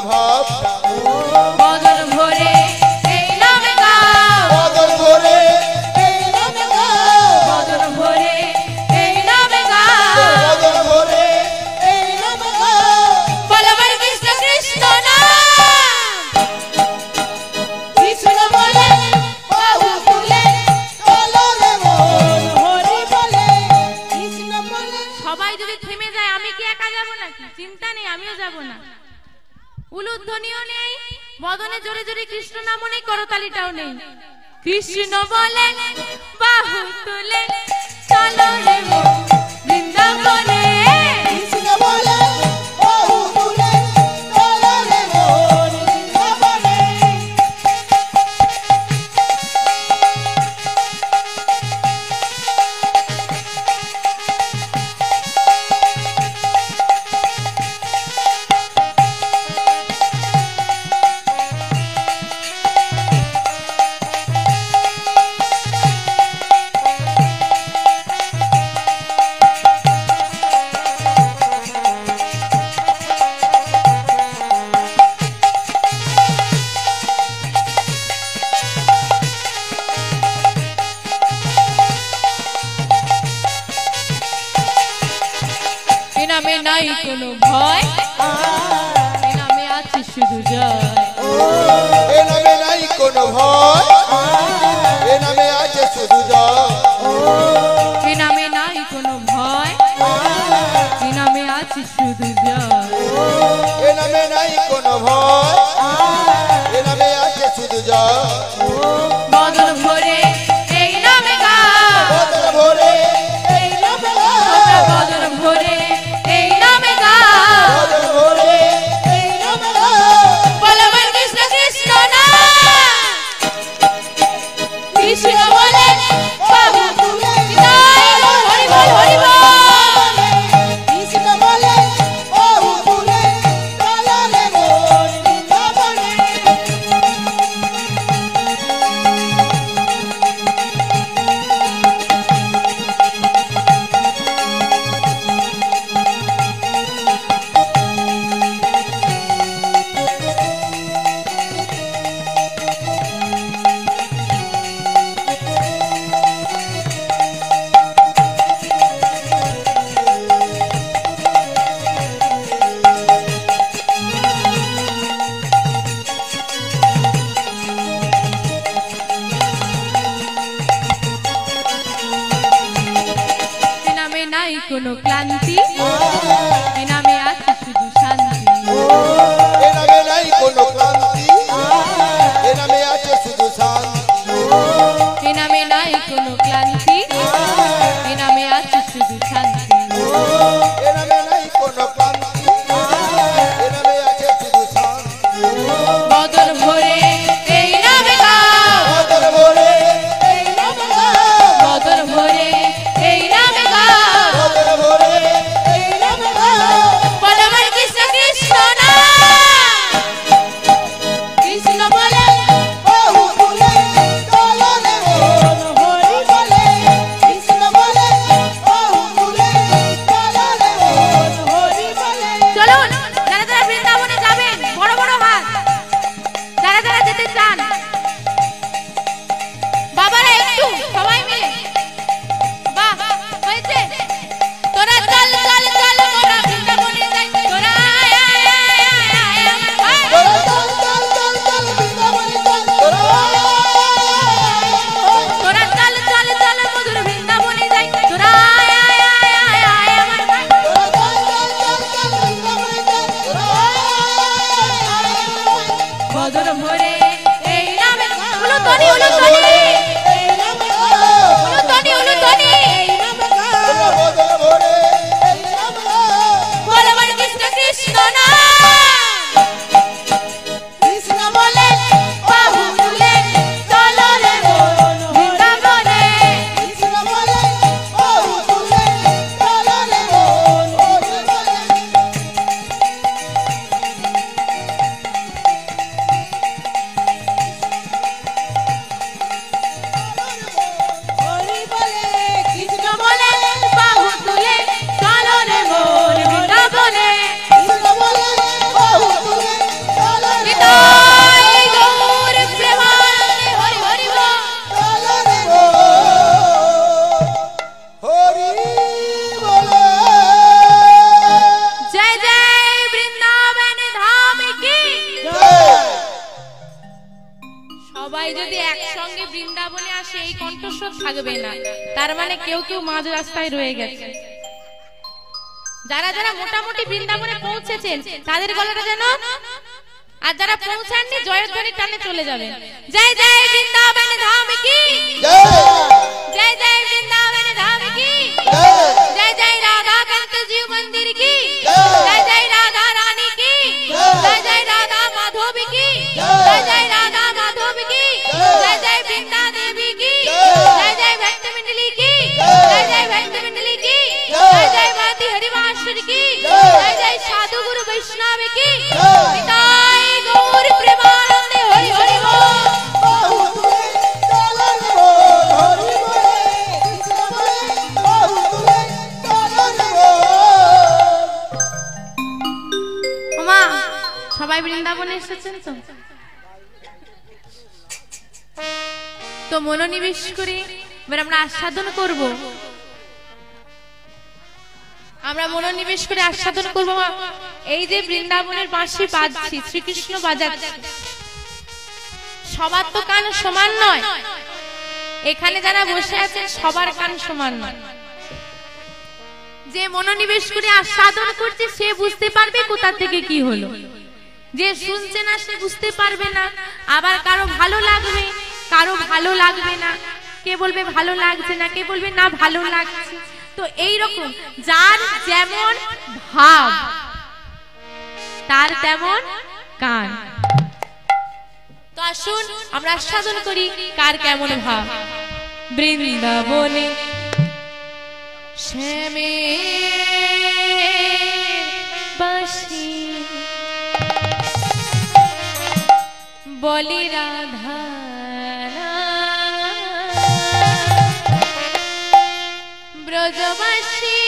ভাবনা বদন ভরে এই নামে গাও বদন ভরে এই নামে গাও বদন ভরে এই নামে গাও বদন ভরে এই নামে গাও বলবার কৃষ্ণ কৃষ্ণ নাম কৃষ্ণ বলে বাহু তুলে চলো রে মন হরি বলে কৃষ্ণ বলে। সবাই যদি থেমে যায় আমি কি একা যাব নাকি? চিন্তা নেই, আমিও যাব না। উলুধ্বনিও নেই, বদনে জোরে জোরে কৃষ্ণ নামও নেই, করতালিটাও নেই। কৃষ্ণ বলে বাহু তুলে চলো রে মন বৃন্দাবনে কৃষ্ণ বলে বাহু তুলে চলো রে মন বৃন্দাবনে। এ নামে নাই কোনো ভয়, এ নামে আছে শুধু জয়। এ নামে নাই কোনো ভয় এ নামে আছে শুধু জয়। এ নামে নাই কোনো ভয়, এ নামে আছে শুধু জয়। এ নামে নাই কোনো ভয় এ নামে আছে শুধু জয়। বদন ভরে এই নামে গাও বদন ভরে এই নামে গাও বদন ভরে এই নামে গাও বদন ভরে এই নামে গাও বলবার কৃষ্ণ কৃষ্ণ নাম কৃষ্ণ বলে বাহু তুলে হরি বল হরি বল। কৃষ্ণ বলে বাহু তুলে চলো রে মন বৃন্দাবনে। এ নামে নাই কোনো ক্লান্তি, এ নামে আছে শুধু শান্তি। এ নামে নাই কোনো ক্লান্তি এ নামে আছে শুধু শান্তি। এ নামে নাই কোনো ক্লান্তি, এ নামে আছে শুধু শান্তি। এ নামে নাই কোনো ক্লান্তি এ নামে আছে শুধু শান্তি। বদন ভরে এই নামে গাও বদন ভরে এই নামে গাও বদন ভরে এই নামে গাও বদন ভরে এই যদি একসঙ্গে বৃন্দাবনে আসে এই কণ্ঠস্বর থাকবে না, তার মানে কেউ কেউ মাঝ রাস্তায় রয়ে গেছে। যারা যারা মোটামুটি বৃন্দাবনে পৌঁছেছেন তাদের গলাটা যেন, আর যারা পৌঁছাননি জয়ধ্বনি টানে চলে যাবেন। জয় জয় বৃন্দাবন ধাম কি, জয় জয় বৃন্দাবন ধাম কি, जय जय राधा कांत जीव मंदिर की, जय जय राधा रानी की, जय जय राधा माधव की, जय जय राधा माधव की, जय जय वृंदा देवी की, जय जय भक्त मंडली की, जय जय भक्त मंडली की, जय जय माती हरिवासर की, जय जय साधु गुरु वैष्णव की, निताय गौर प्रेमानंद हरि हरि बोल। সবাই বৃন্দাবনে এসেছেন তো মনোনিবেশ করে এবার আমরা আস্বাদন করব, আমরা মনোনিবেশ করে আস্বাদন করব। এই যে বৃন্দাবনের বাঁশি বাজছি, শ্রীকৃষ্ণ বাজাচ্ছে, সবার তো কান সমান নয়, এখানে যারা বসে আছেন সবার কান সমান নয়। যে মনোনিবেশ করে আস্বাদন করছে সে বুঝতে পারবে কোথা থেকে কি হলো, যে শুনছে না সে বুঝতে পারবে না। আবার কারো ভালো লাগবে, কারো ভালো লাগবে না, কে বলবে ভালো লাগছে না, কে বলবে না ভালো লাগছে। তো এই রকম যার যেমন ভাব তার তেমন কান। তো আসুন আমরা আস্বাদন করি কার কেমন ভাব। বৃন্দাবনে শ্যামে বাঁশি বলি রাধা ব্রজবাসী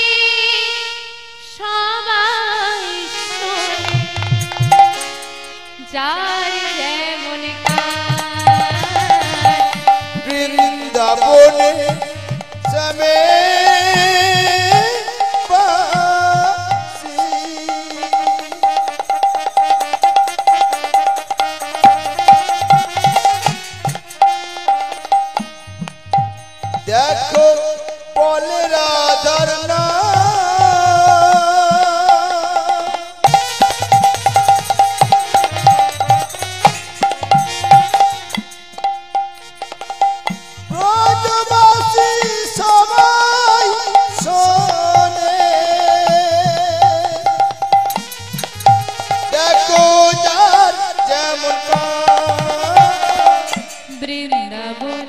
সবাই যার যেমন বৃন্দাবনে শ্যামে দেখো বলে রাধার ব্রজবাসী সবাই শোনে, দেখো যার যেমন বৃন্দাবন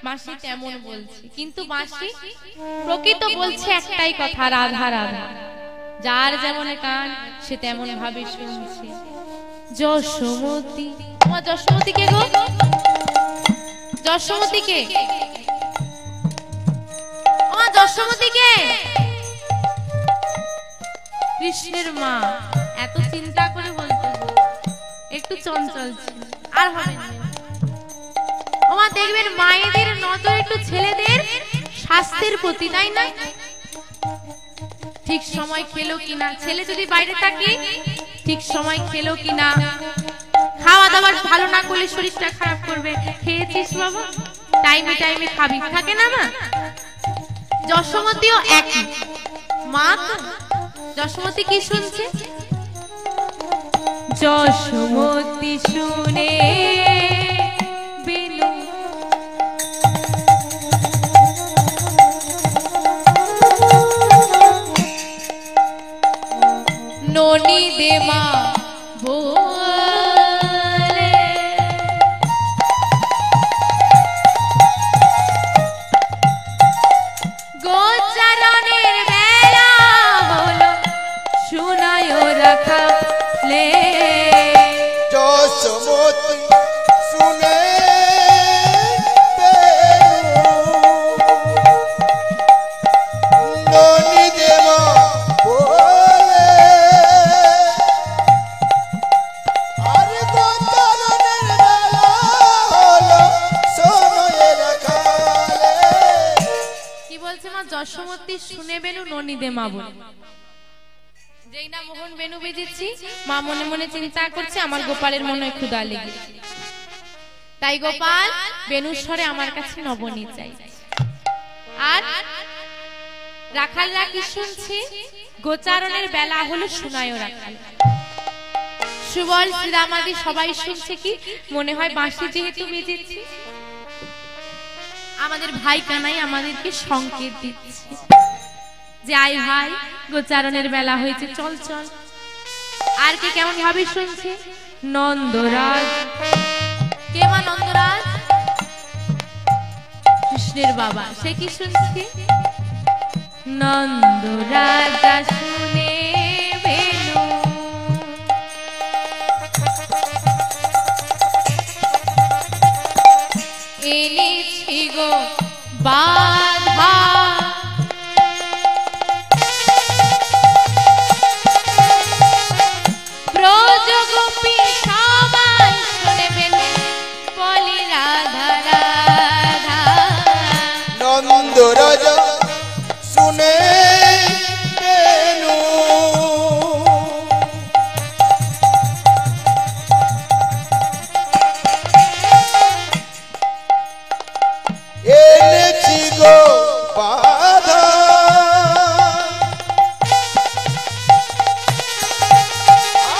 বাঁশি তেমন বলছে, কিন্তু বাঁশি প্রকৃত বলছে একটাই কথা, রাধা রাধা। যার যেমন কান সে তেমন ভাবে শুনছে। যশোমতী, আমার যশোমতী কে গো? যশোমতী কে? আমার যশোমতী কে? কৃষ্ণের মা। এত চিন্তা করে বলতে একটু চঞ্চল ছিল, আর হবে না। ওমা দেখবেন মায়েদের নজর একটু ছেলেদের স্বাস্থ্যের প্রতি, তাই না? ঠিক সময় খেলো কিনা, ছেলে যদি বাইরে থাকে ঠিক সময় খেলো কিনা, খাওয়া দাওয়া ভালো না করলে শরীরটা খারাপ করবে। খেয়েছিস বাবা, টাইমে টাইমে খাবি, থাকে না মা? যশোমতীও একই মা। তো যশোমতী কি শুনছে? যশোমতী শুনে বেনু ননি দেমা বলে গোচারণের বেলা হলো শুনায় রাখালে যশোমতী শুনে ননি দেমা বলে আরে গোচারণের বেলা হলো সময়ে রাখালে। কি বলছে মা? যশোমতী শুনে বেনু ননি দে মা বলে। যেই না মোহন বেনু বেজেছি, মা মনে মনে চিন্তা করছে আমার গোপালের মনে ক্ষুধা লেগেছে, তাই গোপাল বেনুর স্বরে আমার কাছে নবনীত চাই। আর রাখালরা কি শুনছে? গোচারণের বেলা হলো শুনায়ও রাখাল। সুবল শ্রীরামাদি সবাই শুনছে কি? মনে হয় বাঁশি যেহেতু বেজেছে, আমাদের ভাই কানাই আমাদেরকে সংকেত দিচ্ছে যে আয় ভাই, গোচারণের বেলা হয়েছে, চল চল। আর কে কেমন ভাবে শুনছে? নন্দরাজ। কে মা? নন্দরাজ, কৃষ্ণের বাবা। সে কি শুনছে? নন্দরাজা শুনে বেনু এনেছি গো বাধা, ব্রজগোপী সবাই শুনে বেনু বলে রাধা রাধা। নন্দরাজ শুনে বেনু এনেছি গো বাধা,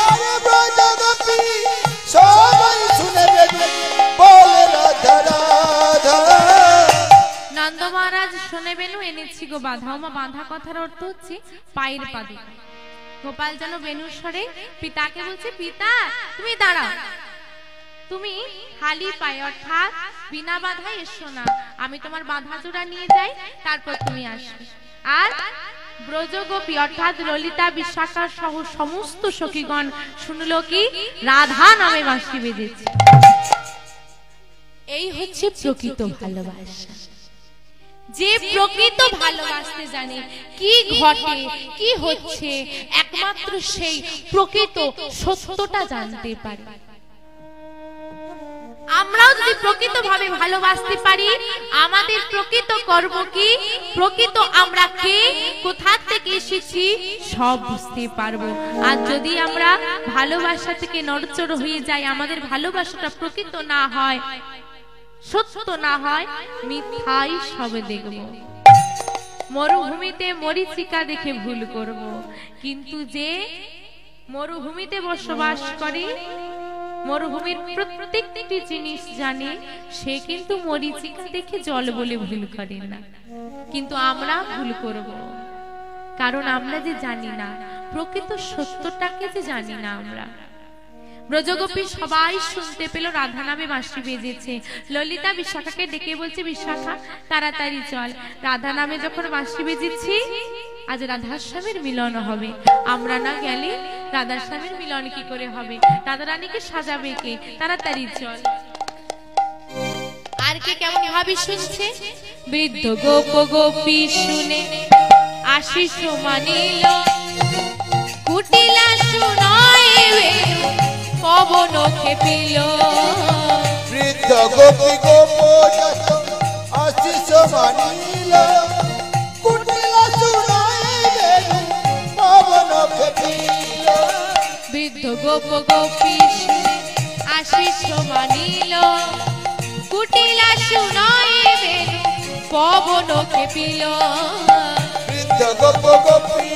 আরে ব্রজগোপী সবাই শুনে বেনু বলে রাধা রাধা। নন্দ মহারাজ শুনে বেনু এনেছি গো বাধা। মা বাঁধা কথার অর্থ হচ্ছে পায়ের পাদুকা। গোপাল যেন বেনুর স্বরে পিতাকে বলছে, পিতা তুমি দাঁড়াও, তুমি খালি পায়ে অর্থাৎ বিনা বাধায় এসো না, আমি তোমার বাঁধা জোড়া নিয়ে যাই, তারপর তুমি আসবে। আর ব্রজগোপী অর্থাৎ ললিতা বিশাখা সহ সমস্ত সখীগণ শুনলো কি? রাধা নামে বাঁশি বেজেছে। এই হচ্ছে প্রকৃত ভালোবাসা। যে প্রকৃত ভালোবাসতে জানে কি ঘটে কি হচ্ছে, একমাত্র সেই প্রকৃত সত্যটা জানতে পারে। আমরাও যদি প্রকৃত ভাবে ভালোবাসতে পারি, আমাদের প্রকৃত কর্ম কি, প্রকৃত আমরা কে, কোথা থেকে এসেছি সব বুঝতে পারবো। আর যদি আমরা ভালোবাসা থেকে নড়চড় হয়ে যাই, আমাদের ভালোবাসাটা প্রকৃত না হয়, সত্য না হয়, মিথ্যাই সবে দেখব। মরুভূমিতে মরীচিকা দেখে ভুল করব, কিন্তু যে মরুভূমিতে বসবাস করে, মরুভূমির প্রত্যেকটি জিনিস জানে, সে কিন্তু মরীচিকা দেখে জল বলে ভুল করে না। কিন্তু আমরা ভুল করব, কারণ আমরা যে জানি না প্রকৃত সত্যটাকে, যে জানি না আমরা। ব্রজগোপী সবাই শুনতে পেল রাধা নামে বাঁশি বেজেছে। ললিতা বিশাখাকে ডেকে বলছে, বিশাখা তাড়াতাড়ি চল, রাধা নামে যখন বাঁশি বেজেছি, আজ রাধার স্বামীর মিলন হবে, আমরা না গেলে রাধার স্বামীর মিলন কি করে হবে? রাধা রানীকে সাজাবে কে? তাড়াতাড়ি চল। আর কে কেমন ভাবে শুনছে? বৃদ্ধ গোপ গোপী শুনে আশিস মানিল, কুটিলা শুনয় পবন খেপিল। বৃদ্ধ গোপী গোপ আশিস মানিল, কুটিলা শুনয় পবন খেপিল। বৃদ্ধ গোপ গোপী আশিস মানিল, কুটিলা শুনয় পবন খেপিল। বৃদ্ধ গোপ গোপী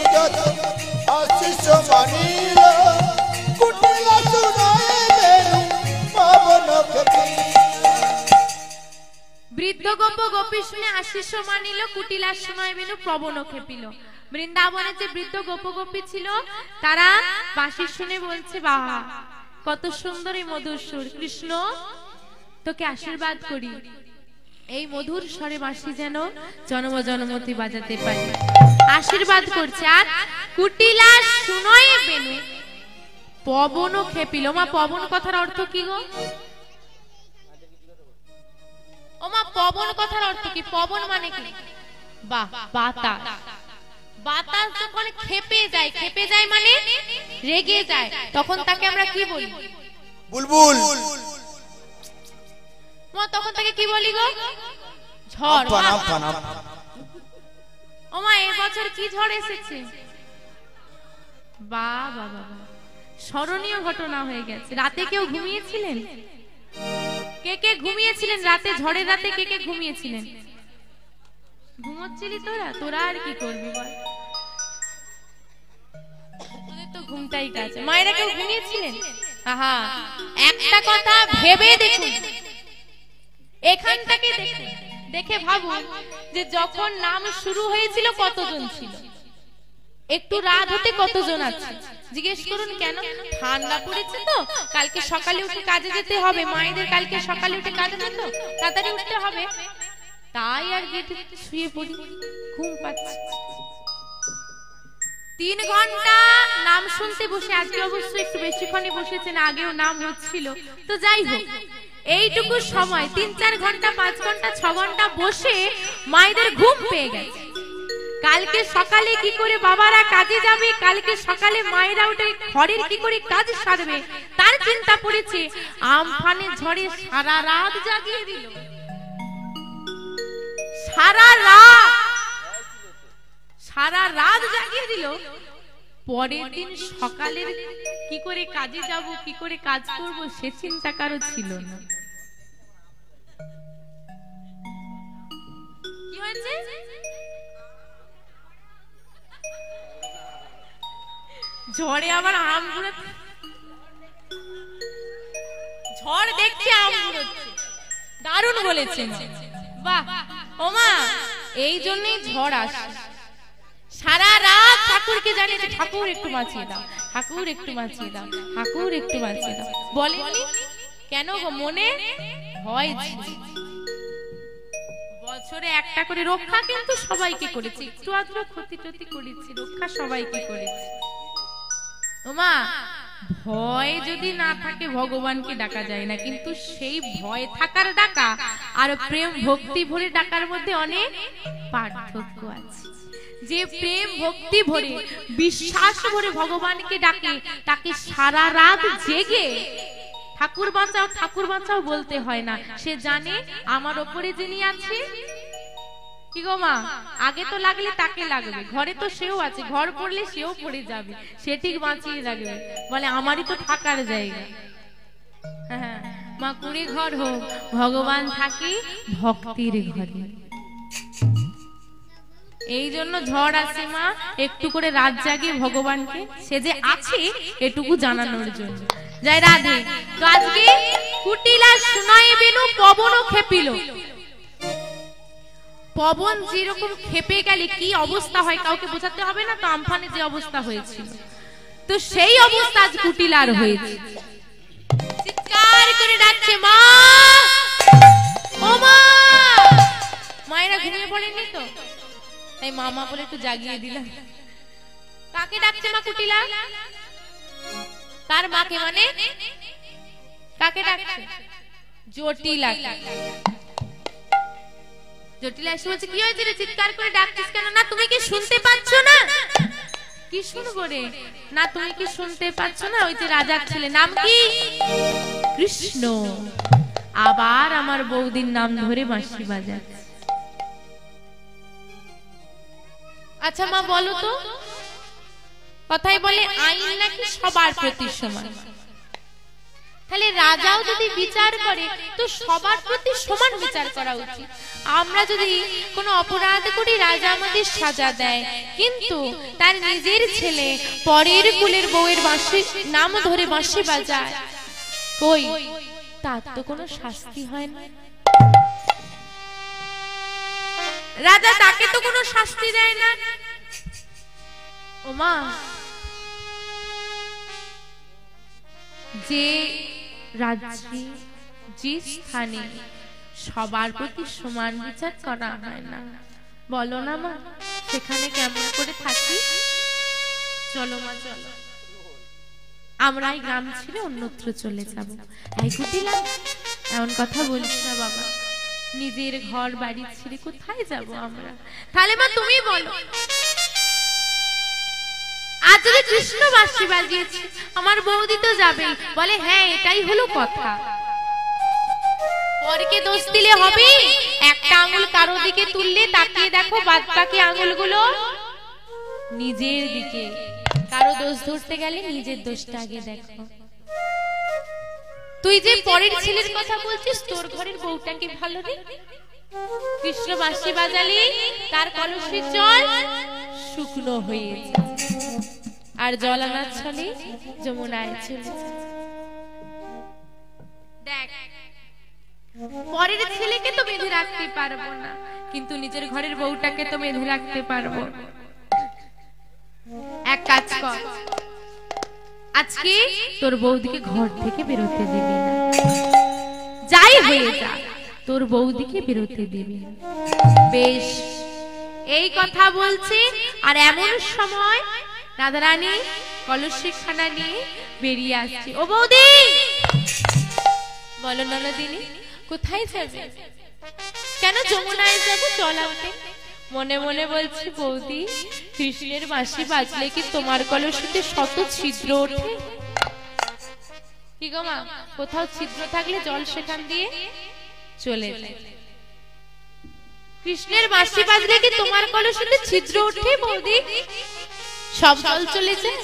আশিস মানিল কুটিলা শুনায় বেনু পবন খেপিল। বৃদ্ধ গোপ গোপী শুনে আশিস মানিল কুটিলার সময় বেনু পবন খেপিল। বৃন্দাবনে যে বৃদ্ধ গোপ গোপী ছিল তারা বাঁশি শুনে বলছে, বাবা কত সুন্দর এই মধুর সুর, কৃষ্ণ তোকে আশীর্বাদ করি এই মধুর স্বরে বাঁশি যেন জন্ম জন্মতি বাজাতে পারি, আশীর্বাদ করছে। আর কুটিলা শুনয় বেনু পবন খেপিল। মা পবন কথার অর্থ কি গো? ও মা পবন কথার অর্থ কি? পবন মানে কি? বাহ, বাতাস। বাতাস যখন খেপে যায়, খেপে যায় মানে রেগে যায়, তখন তাকে আমরা কি বলি? বুলবুল। মা তখন তাকে কি বলি গো? ঝড়। ও মা এবছর কি ঝড় এসেছে? বাহ বাহ বাহ, স্মরণীয় ঘটনা হয়ে গেছে। রাতে কেউ ঘুমিয়েছিলেন? কে কে ঘুমিয়েছিলেন রাতে? ঝড়ের রাতে কে কে ঘুমিয়েছিলেন? ঘুমোচ্ছিলি তোরা? তোরা আর কি করবি বল, তোদের তো ঘুমটাই কাজ। মায়েরা কেউ ঘুমিয়েছিলেন? আহা, একটা কথা ভেবে দেখুন, এখানটাকে দেখুন, দেখে ভাবুন যে যখন নাম শুরু হয়েছিল কতজন ছিল, একটু রাত হতে কতজন আছে? জিজ্ঞেস করুন কেন? ঠান্ডা পড়েছে তো, কালকে সকালে উঠে কাজে যেতে হবে, মায়েদের কালকে সকালে উঠে কাজে যেত, তাড়াতাড়ি উঠতে হবে, তাই আর গেটে শুয়ে পড়ি, ঘুম পাচ্ছে। 3 ঘন্টা নাম শুনতে বসে, আজকে অবশ্য একটু বেশিক্ষণই বসেছেন, আগেও নাম হচ্ছিল, তো যাই হোক এইটুকু সময় 3-4 ঘন্টা 5 ঘন্টা 6 ঘন্টা বসে মায়েদের ঘুম পেয়ে গেছে। কালকে সকালে কি করে বাবারা কাজে যাবে, কালকে সকালে মায়েরা উঠে ঘরের কি করে কাজ সারবে তার চিন্তা পড়েছে। আমফানে ঝড়ে সারা রাত জাগিয়ে দিল, সারা রাত জাগিয়ে দিল। পরের দিন সকালের কি করে কাজে যাব, কি করে কাজ করব সে চিন্তা কারো ছিল না। কি হয়েছে? ঝড়ে আবার আম ঘুরে, ঝড় দেখছে আম ঘুরছে, দারুণ বলেছেন। বাহ ও মা, এই জন্যই ঝড় আসে। সারা রাত ঠাকুরকে জানিয়েছে, ঠাকুর একটু বাঁচিয়ে দাও, ঠাকুর একটু বাঁচিয়ে দাও, ঠাকুর একটু বাঁচিয়ে দাও। বলেননি কেন গো? মনে ভয় ছিল। বছরে একটা করে রক্ষা কিন্তু সবাইকে করেছি, একটু আধটু ক্ষতি টতি করেছি, রক্ষা সবাইকে করেছি। ওমা ভয় যদি না থাকে ভগবানকে ডাকা যায় না, কিন্তু সেই ভয় থাকার ডাকা আর প্রেম ভক্তি ভরে ডাকার মধ্যে অনেক পার্থক্য আছে। যে প্রেম ভক্তি ভরে বিশ্বাস ভরে ভগবানকে ডাকে, তাকে সারা রাত জেগে ঠাকুর বাঁচাও ঠাকুর বাঁচাও বলতে হয় না। সে জানে আমার ওপরে যিনি আছে, কি গো মা, আগে তো লাগলে তাকে লাগবে, ঘরে তো সেও আছে, ঘর পড়লে সেও পড়ে যাবে, সে ঠিক বাঁচিয়ে রাখবে, বলে আমারই তো থাকার জায়গা। হ্যাঁ মা, কুড়ে ঘর হোক ভগবান থাকে ভক্তির ঘরে। এই জন্য ঝড় আসে মা, একটু করে রাত জাগে ভগবানকে, সে যে আছে এটুকু জানানোর জন্য। জয় রাধে। তো আজকে কুটিলা শুনায় বেনু পবনও খেপিল। পবন যেরকম খেপে গেলে কি অবস্থা হয় কাউকে বোঝাতে হবে না তো, আমফানে যে অবস্থা হয়েছিল, তো সেই অবস্থা আজ কুটিলার হয়েছে। চিৎকার করে ডাকছে মা, ও মা। মায়েরা ঘুমিয়ে পড়েনি তো, তাই মামা বলে একটু জাগিয়ে দিলাম। কাকে ডাকছে মা কুটিলা? তার মাকে, মানে কাকে ডাকছে? জটিলা। জটিলা এসে বলছে, কি হয়েছে রে, চিৎকার করে ডাকছিস কেন? না তুমি কি শুনতে পাচ্ছ না? কি শুনবো রে? না তুমি কি শুনতে পাচ্ছ না? ওই যে রাজার ছেলে, নাম কি? কৃষ্ণ, আবার আমার বৌদির নাম ধরে বাঁশি বাজাচ্ছে। আচ্ছা মা বলো তো, কথাই বলে আইন নাকি সবার প্রতি সমান, তাহলে রাজাও যদি বিচার করে তো সবার প্রতি সমান বিচার করা উচিত। আমরা যদি কোনো অপরাধ করি রাজা আমাদের সাজা দেয়, কিন্তু তার নিজের ছেলে পরের কুলের বউয়ের বাঁশি নাম ধরে বাঁশি বাজায়, কই তার তো কোনো শাস্তি হয় না। রাজা তাকে তো কোনো শাস্তি দেয় না। ওমা, যে রাজ্যে যে স্থানে সবার প্রতি সমান বিচার করা হয় না, বলো না মা সেখানে কেমন করে থাকি? চলো মা চলো, আমরা এই গ্রাম ছেড়ে অন্যত্র চলে যাব। এই কুটিলা, এমন কথা বলিস না বাবা, নিজের ঘর বাড়ি ছেড়ে কোথায় যাব আমরা? তাহলে মা তুমি বলো, আজ যদি কৃষ্ণ বাঁশি বাজিয়েছে আমার বৌদি তো যাবে। বলে হ্যাঁ, এটাই হলো কথা। পরকে দোষ দিলে হবে? একটা আঙুল কারো দিকে তুললে তাকিয়ে দেখো বাদ বাকি আঙুলগুলো নিজের দিকে। কারো দোষ ধরতে গেলে নিজের দোষটা আগে দেখো। তুই যে পরের ছেলের কথা বলছিস, তোর ঘরের বউটা কি ভালো রে? কৃষ্ণ বাঁশি বাজালে তার কলসের জল শুকনো হয়েছে, আর জল আনার ছলে যমুনায় চলে। দেখ, পরের ছেলেকে তো বেঁধে রাখতে পারবো না, কিন্তু নিজের ঘরের বউটাকে তো বেঁধে রাখতে পারবো। এক কাজ কর, আজকে তোর বৌদিকে ঘর থেকে বেরোতে দিবি না, যাই হয়ে যা তোর বৌদিকে বেরোতে দিবি না। বেশ, এই কথা বলছে, আর এমন সময় রাধারানী কলসিখানা নিয়ে বেরিয়ে আসছে। ও বৌদি, বলো ননদিনী কোথায় যাবে? কেন? যমুনায় যাবো, চল আনতে। মনে মনে বলছি, বৌদি কৃষ্ণের বাঁশি বাজলে কি তোমার কলসিতে শত ছিদ্র ওঠে? কি গো মা, কোথাও ছিদ্র থাকলে জল সেখান দিয়ে চলে যায়। কৃষ্ণের বাঁশি বাজলে কি তোমার কলসিতে ছিদ্র ওঠে বৌদি? সব জল চলে যায়।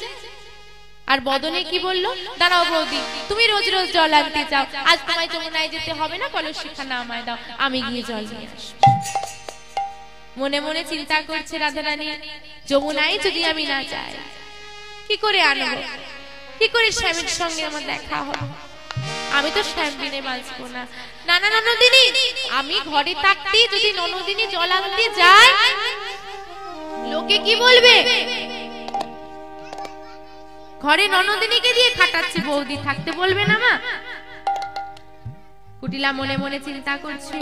আর বদনে কি বললো, দাঁড়াও বৌদি, তুমি রোজ রোজ জল আনতে চাও, আজ তোমায় যমুনায় যেতে হবে না, কলসিখানা আমায় দাও, আমি গিয়ে জল নিয়ে আসবো। মনে মনে চিন্তা করছে রাধারানী, যমুনায় যদি আমি না যাই কি করে আনবো, কি করে স্বামীর সঙ্গে আমার দেখা হবে? আমি তো শ্যাম বিনে বাঁচবো না। না না ননদিনী, আমি ঘরে থাকতে যদি ননদিনী জল আনতে যায় লোকে কি বলবে? ঘরে ননদিনীকে দিয়ে খাটাচ্ছে, বৌদি থাকতে বলবে না মা? কুটিলা মনে মনে চিন্তা করছি,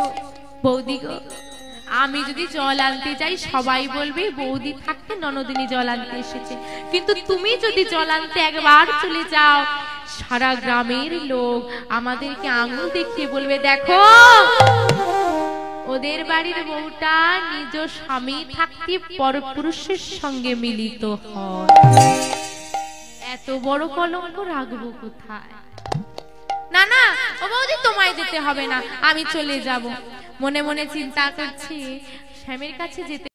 বৌদি গো, আমি যদি জল আনতে যাই সবাই বলবে বৌদি থাকতে ননদিনী জল আনতে এসেছে, কিন্তু তুমি যদি জল আনতে একবার চলে যাও সারা গ্রামের লোক আমাদেরকে আঙুল দেখিয়ে বলবে, দেখো ওদের বাড়ির বউটা নিজ স্বামী থাকতে পরপুরুষের সঙ্গে মিলিত হয়। এত বড় কলঙ্ক রাখবো কোথায়? না না ও বৌদি, তোমায় যেতে হবে না, আমি চলে যাব। মনে মনে চিন্তা করছি, শ্যামের কাছে যেতে